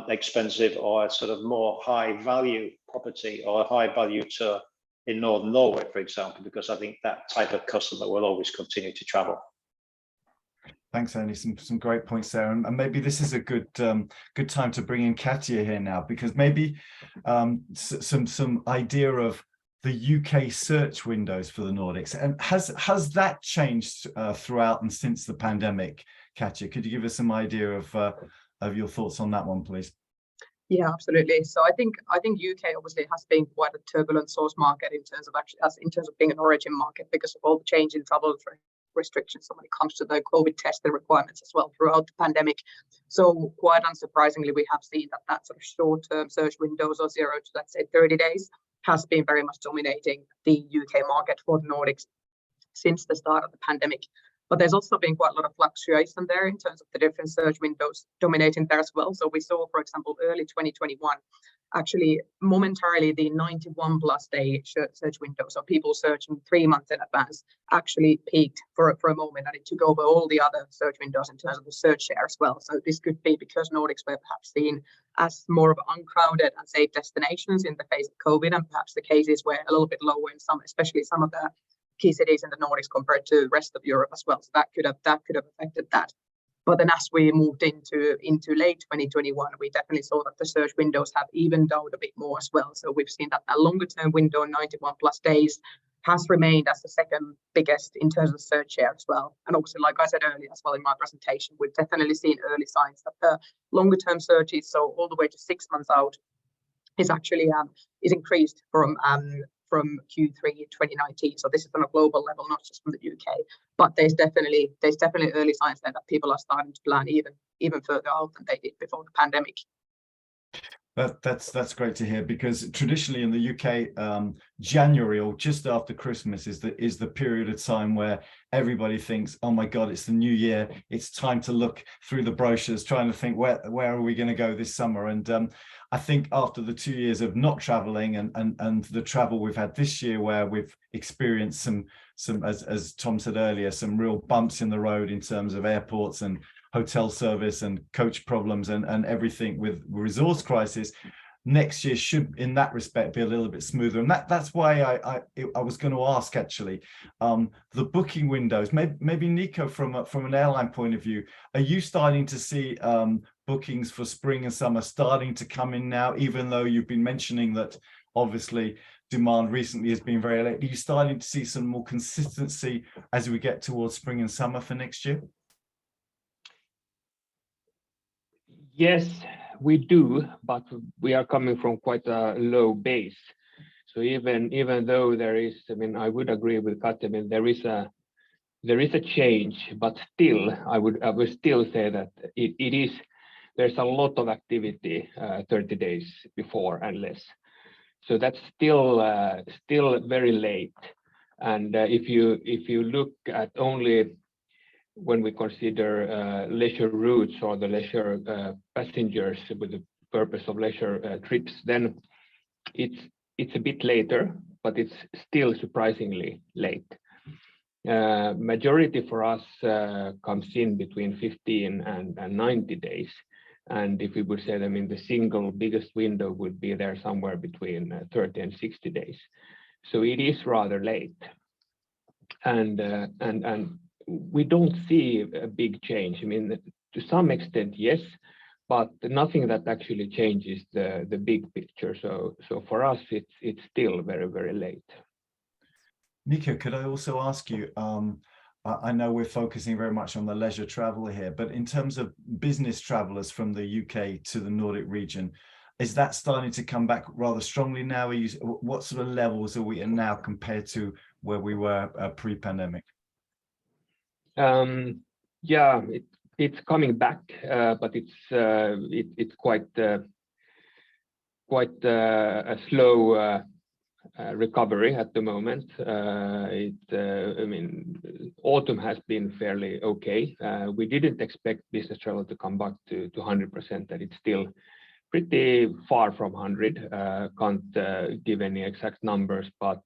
B: expensive or a sort of more high value property or a high value tour in Northern Norway, for example, because I think that type of customer will always continue to travel.
A: Thanks, Andy. Some great points there, and maybe this is a good time to bring in Katja here now, because maybe some idea of the UK search windows for the Nordics, and has that changed throughout and since the pandemic? Katja, could you give us some idea of your thoughts on that one, please?
C: Yeah, absolutely. So I think UK obviously has been quite a turbulent source market in terms of being an origin market because of all the change in travel restrictions when it comes to the COVID testing requirements as well throughout the pandemic. So quite unsurprisingly, we have seen that sort of short-term search windows or 0 to, let's say, 30 days has been very much dominating the UK market for the Nordics since the start of the pandemic. But there's also been quite a lot of fluctuation there in terms of the different search windows dominating there as well. So we saw, for example, early 2021, actually momentarily the 91 plus day search window, so people searching 3 months in advance, actually peaked for a moment, and it took over all the other search windows in terms of the search share as well. So this could be because Nordics were perhaps seen as more of uncrowded and safe destinations in the face of COVID, and perhaps the cases were a little bit lower in some, especially some of the key cities in the Nordics compared to the rest of Europe as well. So that could have affected that. But then as we moved into late 2021, we definitely saw that the search windows have evened out a bit more as well. So we've seen that a longer term window, 91 plus days, has remained as the second biggest in terms of search share as well. And obviously, like I said earlier as well in my presentation, we've definitely seen early signs that the longer term searches, so all the way to 6 months out, is actually is increased from Q3 2019. So this is on a global level, not just from the UK. But there's definitely early signs there that people are starting to plan even further out than they did before the pandemic.
A: That's great to hear, because traditionally in the UK, January or just after Christmas is the period of time where everybody thinks, oh my God, it's the new year. It's time to look through the brochures, trying to think where are we going to go this summer. And I think after the 2 years of not traveling and the travel we've had this year, where we've experienced some as Tom said earlier, some real bumps in the road in terms of airports and hotel service and coach problems and everything with resource crisis, next year should in that respect be a little bit smoother. And that's why I was going to ask, actually, the booking windows, maybe Niko, from an airline point of view, are you starting to see bookings for spring and summer starting to come in now, even though you've been mentioning that obviously demand recently has been very late? Are you starting to see some more consistency as we get towards spring and summer for next year?
E: Yes, we do, but we are coming from quite a low base. So even though there is, I mean, I would agree with Katja, I mean, there is a change, but still, I would still say that there's a lot of activity 30 days before and less. So that's still very late. And if you look at only when we consider leisure routes or the leisure passengers with the purpose of leisure trips, then it's a bit later, but it's still surprisingly late. Majority for us comes in between 15 and 90 days. And if we would say, I mean, the single biggest window would be there somewhere between 30 and 60 days. So it is rather late. And we don't see a big change. I mean, to some extent, yes, but nothing that actually changes the big picture. So for us, it's still very, very late.
A: Niko, could I also ask you, I know we're focusing very much on the leisure travel here, but in terms of business travelers from the UK to the Nordic region, is that starting to come back rather strongly now? What sort of levels are we at now compared to where we were pre-pandemic?
E: Yeah, it's coming back, but it's quite a slow recovery at the moment. I mean, autumn has been fairly okay. We didn't expect business travel to come back to 100%, that it's still pretty far from 100. Can't give any exact numbers, but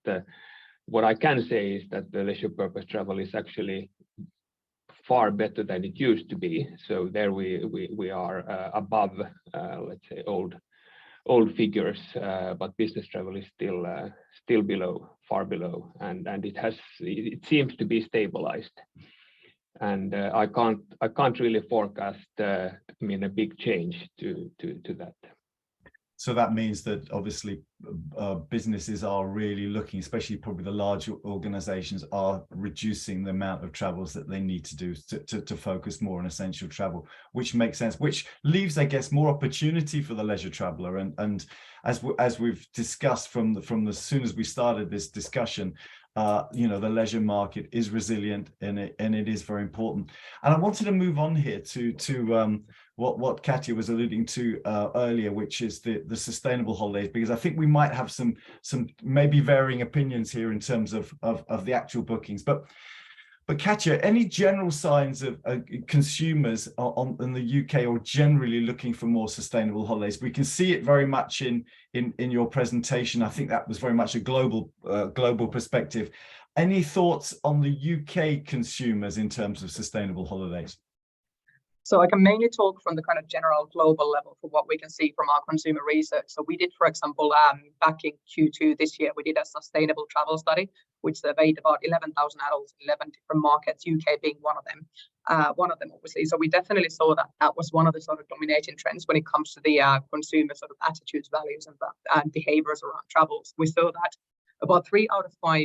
E: what I can say is that the leisure purpose travel is actually far better than it used to be. So there we are above, let's say, old figures, but business travel is still below, far below, and it seems to be stabilized. And I can't really forecast I mean, a big change to that.
A: So that means that obviously businesses are really looking, especially probably the large organizations, are reducing the amount of travels that they need to do to focus more on essential travel, which makes sense, which leaves, I guess, more opportunity for the leisure traveler. And as we've discussed from as soon as we started this discussion, you know, the leisure market is resilient and it is very important. And I wanted to move on here to what Katja was alluding to earlier, which is the sustainable holidays, because I think we might have some maybe varying opinions here in terms of the actual bookings. But Katja, any general signs of consumers in the UK or generally looking for more sustainable holidays? We can see it very much in your presentation. I think that was very much a global perspective. Any thoughts on the UK consumers in terms of sustainable holidays?
C: So I can mainly talk from the kind of general global level for what we can see from our consumer research. So we did, for example, back in Q2 this year, we did a sustainable travel study, which surveyed about 11,000 adults in 11 different markets, UK being one of them, obviously. So we definitely saw that was one of the sort of dominating trends when it comes to the consumer sort of attitudes, values, and behaviors around travels. We saw that about 3 out of 5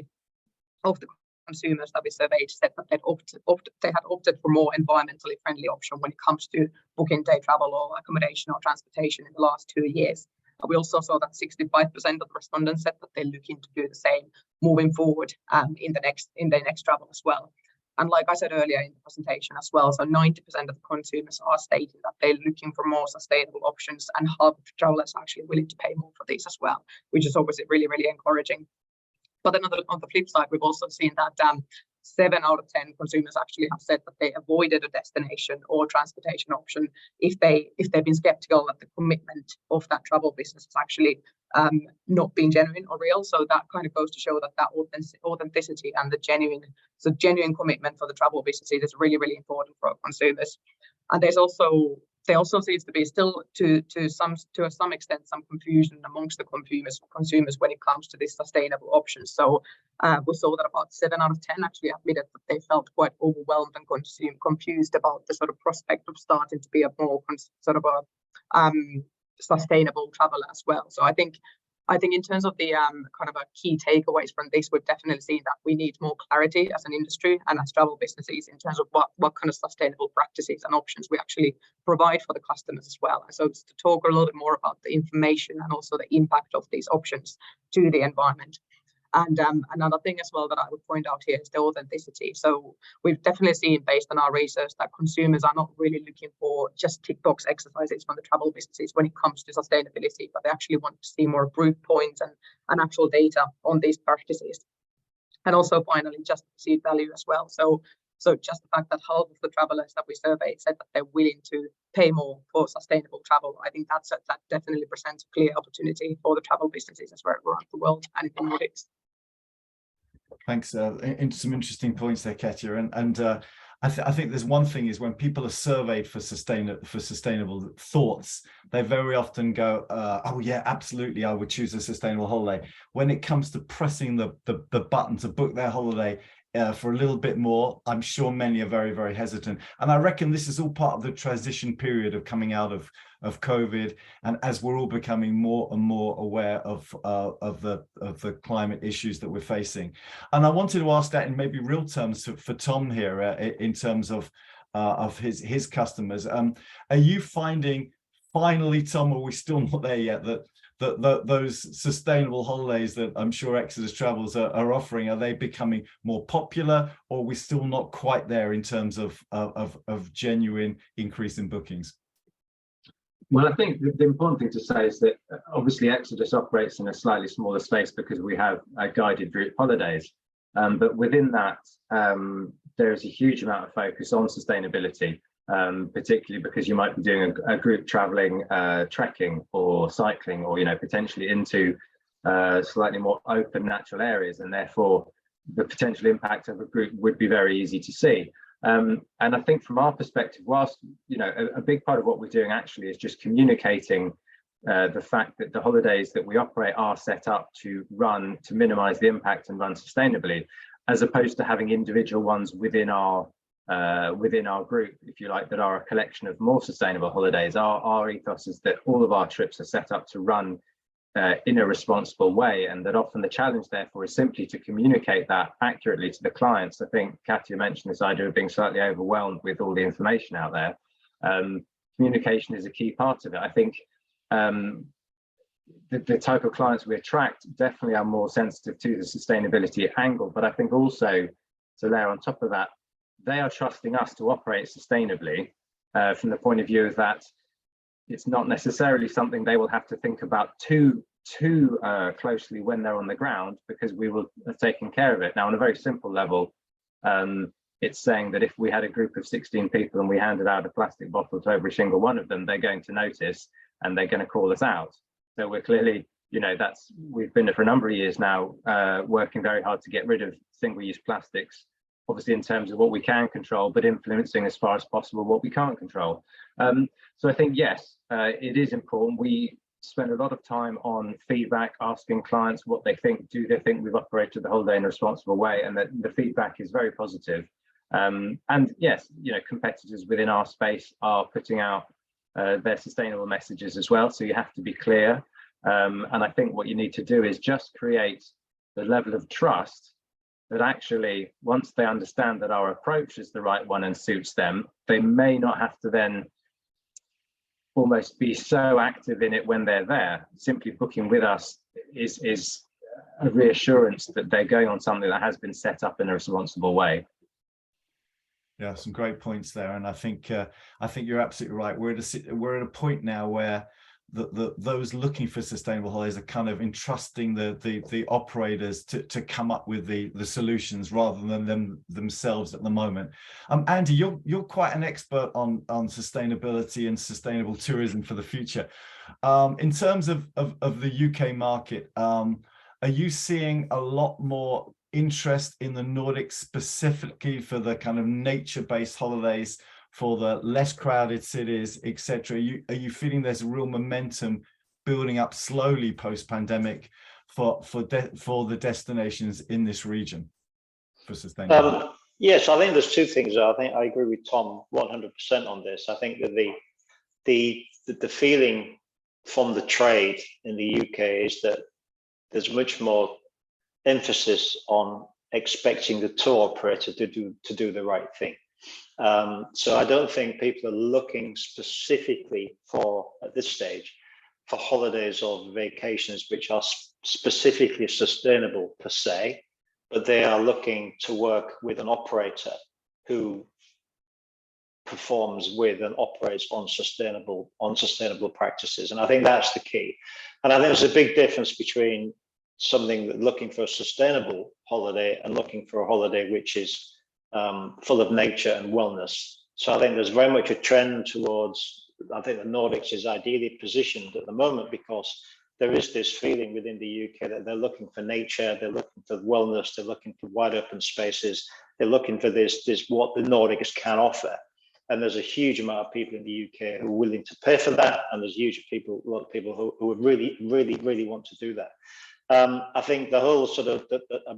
C: of the consumers that we surveyed said that they had opted for more environmentally friendly option when it comes to booking day travel or accommodation or transportation in the last 2 years. We also saw that 65% of the respondents said that they're looking to do the same moving forward in their next travel as well. And like I said earlier in the presentation as well, so 90% of the consumers are stating that they're looking for more sustainable options, and half of travelers are actually willing to pay more for these as well, which is obviously really, really encouraging. But then on the flip side, we've also seen that 7 out of 10 consumers actually have said that they avoided a destination or transportation option if they've been skeptical that the commitment of that travel business is actually not being genuine or real. So that kind of goes to show that authenticity and the genuine commitment for the travel businesses is really, really important for our consumers. And there also seems to be still to some extent some confusion amongst the consumers when it comes to these sustainable options. So we saw that about 7 out of 10 actually admitted that they felt quite overwhelmed and confused about the sort of prospect of starting to be a more sort of a sustainable traveler as well. So I think in terms of the kind of key takeaways from this, we've definitely seen that we need more clarity as an industry and as travel businesses in terms of what kind of sustainable practices and options we actually provide for the customers as well. And so to talk a little bit more about the information and also the impact of these options to the environment. And another thing as well that I would point out here is the authenticity. So we've definitely seen, based on our research, that consumers are not really looking for just tick box exercises from the travel businesses when it comes to sustainability, but they actually want to see more proof points and actual data on these practices. And also finally, just perceived value as well. So just the fact that half of the travelers that we surveyed said that they're willing to pay more for sustainable travel, I think that definitely presents a clear opportunity for the travel businesses as well around the world and in the Nordics.
A: Thanks. Into some interesting points there, Katja. And I think there's one thing is when people are surveyed for sustainable thoughts, they very often go, oh yeah, absolutely, I would choose a sustainable holiday. When it comes to pressing the button to book their holiday, for a little bit more. I'm sure many are very, very hesitant. And I reckon this is all part of the transition period of coming out of COVID. And as we're all becoming more and more aware of the climate issues that we're facing. And I wanted to ask that in maybe real terms for Tom here, in terms of his customers. Are you finding, finally, Tom, are we still not there yet, that those sustainable holidays that I'm sure Exodus Travels are offering, are they becoming more popular, or are we still not quite there in terms of genuine increase in bookings?
D: Well, I think the important thing to say is that obviously Exodus operates in a slightly smaller space because we have guided group holidays. But within that, there is a huge amount of focus on sustainability, particularly because you might be doing a group traveling, trekking or cycling, or, you know, potentially into slightly more open natural areas, and therefore the potential impact of a group would be very easy to see. And I think from our perspective, whilst, you know, a big part of what we're doing actually is just communicating the fact that the holidays that we operate are set up to minimize the impact and run sustainably, as opposed to having individual ones within our group, if you like, that are a collection of more sustainable holidays. Our ethos is that all of our trips are set up to run in a responsible way, and that often the challenge therefore is simply to communicate that accurately to the clients. I think Katja mentioned this idea of being slightly overwhelmed with all the information out there. Communication is a key part of it. I think the type of clients we attract definitely are more sensitive to the sustainability angle, but I think also, to layer on top of that, they are trusting us to operate sustainably from the point of view of that it's not necessarily something they will have to think about too closely when they're on the ground, because we will have taken care of it. Now, on a very simple level, it's saying that if we had a group of 16 people and we handed out a plastic bottle to every single one of them, they're going to notice and they're going to call us out. So we're clearly, you know, we've been there for a number of years now, working very hard to get rid of single-use plastics, obviously in terms of what we can control, but influencing as far as possible what we can't control. So I think, yes, it is important. We spend a lot of time on feedback, asking clients what they think. Do they think we've operated the holiday in a responsible way? And that the feedback is very positive. And yes, you know, competitors within our space are putting out their sustainable messages as well. So you have to be clear. And I think what you need to do is just create the level of trust that actually, once they understand that our approach is the right one and suits them, they may not have to then almost be so active in it when they're there. Simply booking with us is a reassurance that they're going on something that has been set up in a responsible way.
A: Yeah, some great points there, and I think you're absolutely right. We're at a point now where those looking for sustainable holidays are kind of entrusting the operators to come up with the solutions rather than them themselves at the moment. Andy, you're quite an expert on sustainability and sustainable tourism for the future. In terms of the UK market, are you seeing a lot more interest in the Nordics specifically for the kind of nature-based holidays, for the less crowded cities, etc.? Are you feeling there's a real momentum building up slowly post-pandemic for the destinations in this region for sustainability?
B: Yes, I think there's two things. I think I agree with Tom 100% on this. I think that the feeling from the trade in the UK is that there's much more emphasis on expecting the tour operator to do the right thing. So I don't think people are looking specifically at this stage, for holidays or vacations which are specifically sustainable per se, but they are looking to work with an operator who performs with and operates on sustainable practices. And I think that's the key. And I think there's a big difference between something that looking for a sustainable holiday and looking for a holiday which is full of nature and wellness. So I think there's very much a trend towards, I think the Nordics is ideally positioned at the moment because there is this feeling within the UK that they're looking for nature, they're looking for wellness, they're looking for wide open spaces, they're looking for this what the Nordics can offer. And there's a huge amount of people in the UK who are willing to pay for that, and there's a lot of people who really want to do that. I think the whole sort of,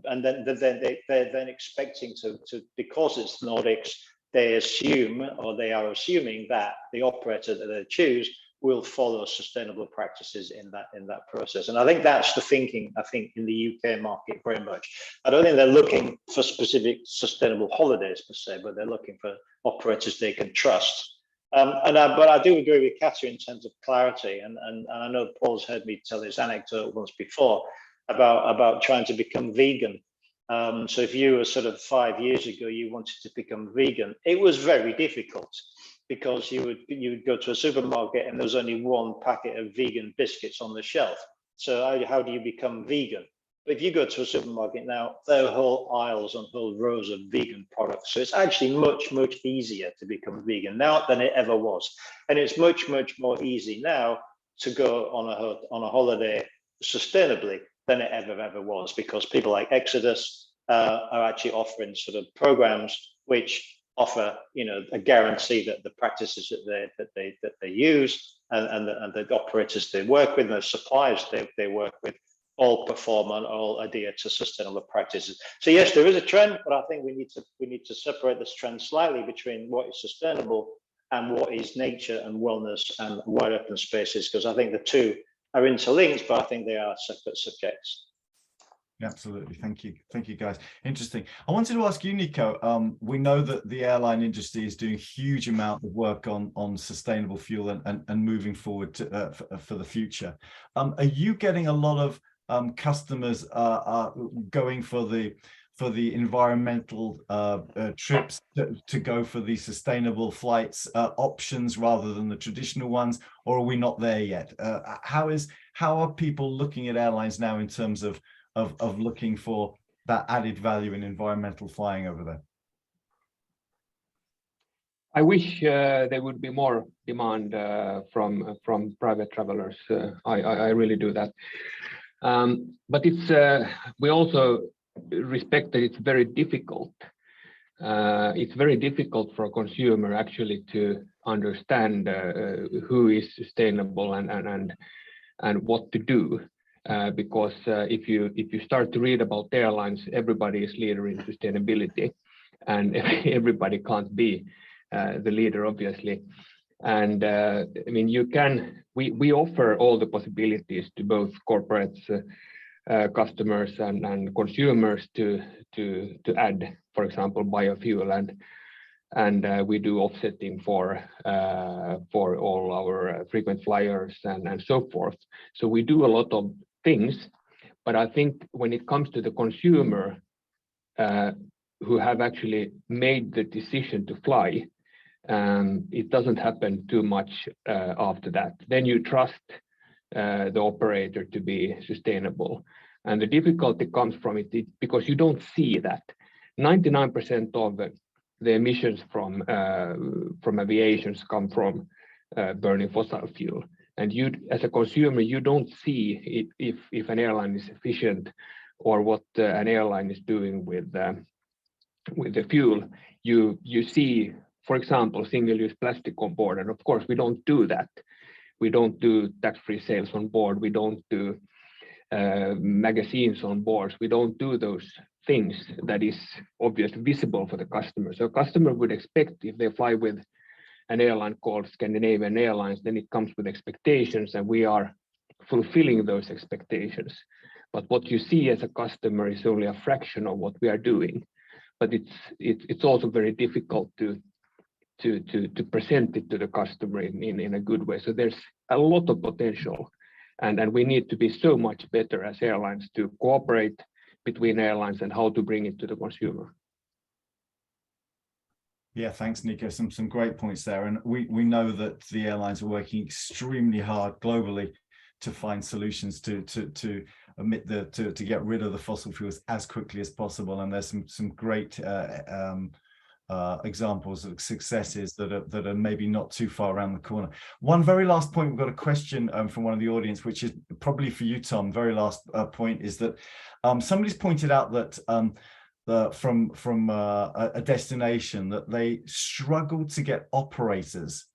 B: and then they're then expecting to, because it's Nordics, they assume, or they are assuming, that the operator that they choose will follow sustainable practices in that process. And I think that's the thinking, I think, in the UK market very much. I don't think they're looking for specific sustainable holidays per se, but they're looking for operators they can trust. But I do agree with Katja in terms of clarity, and I know Paul's heard me tell this anecdote once before about trying to become vegan. So if you were sort of 5 years ago, you wanted to become vegan, it was very difficult, because you would go to a supermarket and there was only one packet of vegan biscuits on the shelf. So how do you become vegan? But if you go to a supermarket now, there are whole aisles and whole rows of vegan products. So it's actually much, much easier to become vegan now than it ever was. And it's much, much more easy now to go on a holiday sustainably than it ever was, because people like Exodus are actually offering sort of programs which offer, a guarantee that the practices that they use and the operators they work with and the suppliers they work with all perform and all adhere to sustainable practices. So yes, there is a trend, but I think we need to separate this trend slightly between what is sustainable and what is nature and wellness and wide open spaces, because I think the two are interlinked, but I think they are separate subjects.
A: Absolutely. Thank you guys. Interesting. I wanted to ask you, Niko, we know that the airline industry is doing a huge amount of work on sustainable fuel and moving forward for the future. Are you getting a lot of customers going for the environmental trips to go for the sustainable flights options rather than the traditional ones, or are we not there yet? How are people looking at airlines now in terms of looking for that added value in environmental flying over there?
E: I wish there would be more demand from private travelers. I really do that. But it's we also respect that it's very difficult. It's very difficult for a consumer actually to understand who is sustainable and what to do. Because if you start to read about airlines, everybody is leader in sustainability, and everybody can't be the leader, obviously. And I mean, we offer all the possibilities to both corporates, customers, and consumers to add, for example, biofuel, and we do offsetting for all our frequent flyers and so forth. So we do a lot of things, but I think when it comes to the consumer who have actually made the decision to fly, it doesn't happen too much after that. Then you trust the operator to be sustainable, and the difficulty comes from it because you don't see that 99% of the emissions from aviation come from burning fossil fuel. And you, as a consumer, you don't see if an airline is efficient or what an airline is doing with the fuel. You see, for example, single-use plastic on board, and of course we don't do that. We don't do tax-free sales on board. We don't do magazines on board. We don't do those things that is obviously visible for the customer. So a customer would expect, if they fly with an airline called Scandinavian Airlines, then it comes with expectations, and we are fulfilling those expectations. But what you see as a customer is only a fraction of what we are doing. But it's also very difficult to present it to the customer in a good way. So there's a lot of potential, and we need to be so much better as airlines to cooperate between airlines and how to bring it to the consumer.
A: Yeah, thanks, Niko. Some great points there, and we know that the airlines are working extremely hard globally to find solutions to get rid of the fossil fuels as quickly as possible. And there's some great examples of successes that are maybe not too far around the corner. One very last point, we've got a question from one of the audience, which is probably for you, Tom. Very last point is that somebody's pointed out that from a destination that they struggle to get operators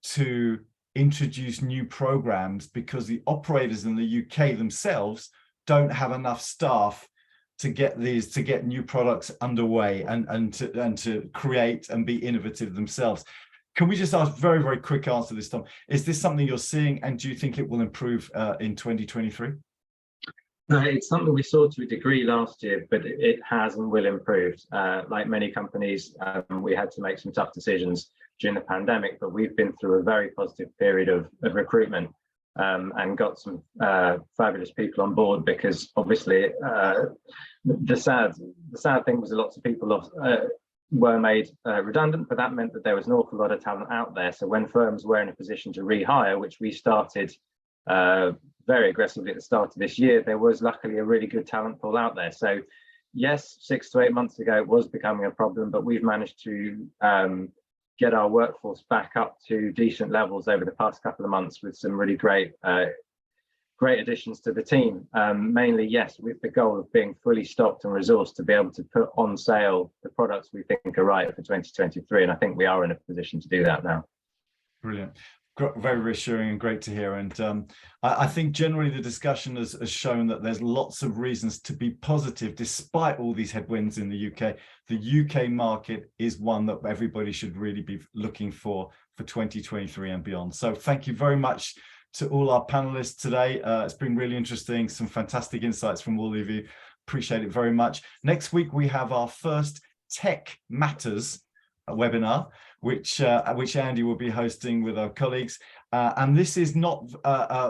A: to introduce new programs because the operators in the UK themselves don't have enough staff to get new products underway and to create and be innovative themselves. Can we just ask very, very quick answer this, Tom? Is this something you're seeing, and do you think it will improve in 2023?
D: It's something we saw to a degree last year, but it has and will improve. Like many companies, we had to make some tough decisions during the pandemic, but we've been through a very positive period of recruitment and got some fabulous people on board, because obviously the sad thing was lots of people were made redundant, but that meant that there was an awful lot of talent out there. So when firms were in a position to rehire, which we started very aggressively at the start of this year, there was luckily a really good talent pool out there. So yes, 6 to 8 months ago it was becoming a problem, but we've managed to get our workforce back up to decent levels over the past couple of months with some really great additions to the team. Mainly, yes, with the goal of being fully stocked and resourced to be able to put on sale the products we think are right for 2023, and I think we are in a position to do that now.
A: Brilliant. Very reassuring and great to hear. And I think generally the discussion has shown that there's lots of reasons to be positive despite all these headwinds in the UK. The UK market is one that everybody should really be looking for 2023 and beyond. So thank you very much to all our panelists today. It's been really interesting, some fantastic insights from all of you. Appreciate it very much. Next week we have our first Tech Matters webinar, which Andy will be hosting with our colleagues, and this is not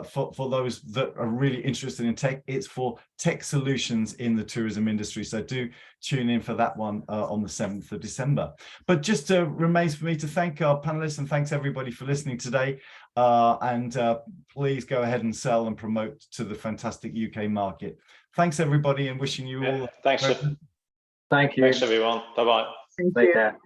A: for those that are really interested in tech. It's for tech solutions in the tourism industry, so do tune in for that one on the 7th of December. But just remains for me to thank our panelists, and thanks everybody for listening today, and please go ahead and sell and promote to the fantastic UK market. Thanks everybody, and wishing you all
B: thanks.
D: Thank you.
B: Thanks everyone. Bye-bye.
C: Thank
D: Take
C: you.
D: care.